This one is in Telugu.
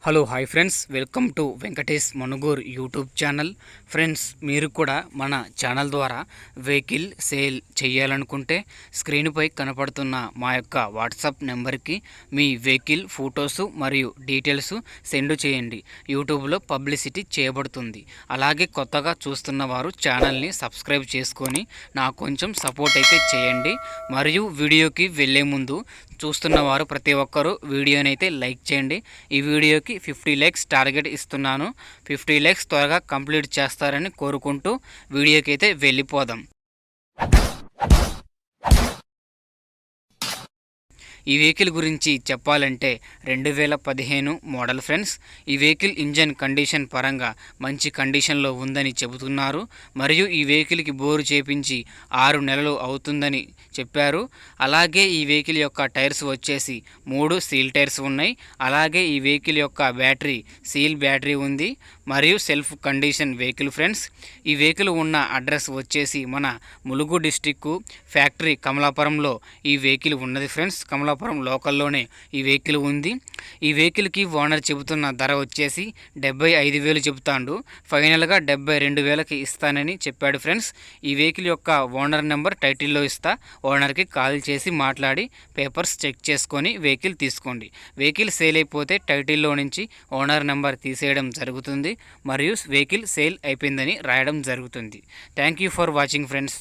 Hello hi friends, welcome to Venkatesh Manugur YouTube channel. Friends, మీరు కూడా మన ఛానల్ ద్వారా వెహికల్ సేల్ చేయాలనుకుంటే స్క్రీన్పై కనపడుతున్న మా యొక్క వాట్సాప్ నెంబర్కి మీ వెహికల్ ఫొటోస్ మరియు డీటెయిల్స్ సెండ్ చేయండి. యూట్యూబ్లో పబ్లిసిటీ చేయబడుతుంది. అలాగే కొత్తగా చూస్తున్న వారు ఛానల్ని సబ్స్క్రైబ్ చేసుకొని నాకు కొంచెం సపోర్ట్ అయితే చేయండి. మరియు వీడియోకి వెళ్ళే ముందు చూస్తున్న వారు ప్రతి ఒక్కరూ వీడియోని అయితే లైక్ చేయండి. ఈ వీడియోకి 50 లైక్స్ టార్గెట్ ఇస్తున్నాను. 50 లైక్స్ త్వరగా కంప్లీట్ చేస్తారని కోరుకుంటూ వీడియోకి అయితే వెళ్ళిపోదాం. ఈ వెహికల్ గురించి చెప్పాలంటే 2015 మోడల్ ఫ్రెండ్స్. ఈ వెహికల్ ఇంజన్ కండిషన్ పరంగా మంచి కండిషన్లో ఉందని చెబుతున్నారు. మరియు ఈ వెహికల్కి బోరు చేపించి 6 నెలలు అవుతుందని చెప్పారు. అలాగే ఈ వెహికల్ యొక్క టైర్స్ వచ్చేసి 3 సీల్ టైర్స్ ఉన్నాయి. అలాగే ఈ వెహికల్ యొక్క బ్యాటరీ సీల్ బ్యాటరీ ఉంది మరియు సెల్ఫ్ కండిషన్ వెహికల్ ఫ్రెండ్స్. ఈ వెహికల్ ఉన్న అడ్రస్ వచ్చేసి మన ములుగు డిస్టిక్ ఫ్యాక్టరీ కమలాపురంలో ఈ వెహికల్ ఉన్నది ఫ్రెండ్స్. కమలాపురం లోకల్లోనే ఈ వెహికల్ ఉంది. ఈ వెహికల్కి ఓనర్ చెబుతున్న ధర వచ్చేసి 75,000 చెబుతాడు. ఫైనల్గా 72,000కి ఇస్తానని చెప్పాడు ఫ్రెండ్స్. ఈ వెహికల్ యొక్క ఓనర్ నెంబర్ టైటిల్లో ఇస్తా. ఓనర్కి కాల్ చేసి మాట్లాడి పేపర్స్ చెక్ చేసుకొని వెహికల్ తీసుకోండి. వెహికల్ సేల్ అయిపోతే టైటిల్లో నుంచి ఓనర్ నెంబర్ తీసేయడం జరుగుతుంది మరియు వెహికల్ సేల్ అయిపోయిందని రాయడం జరుగుతుంది. Thank you for watching friends.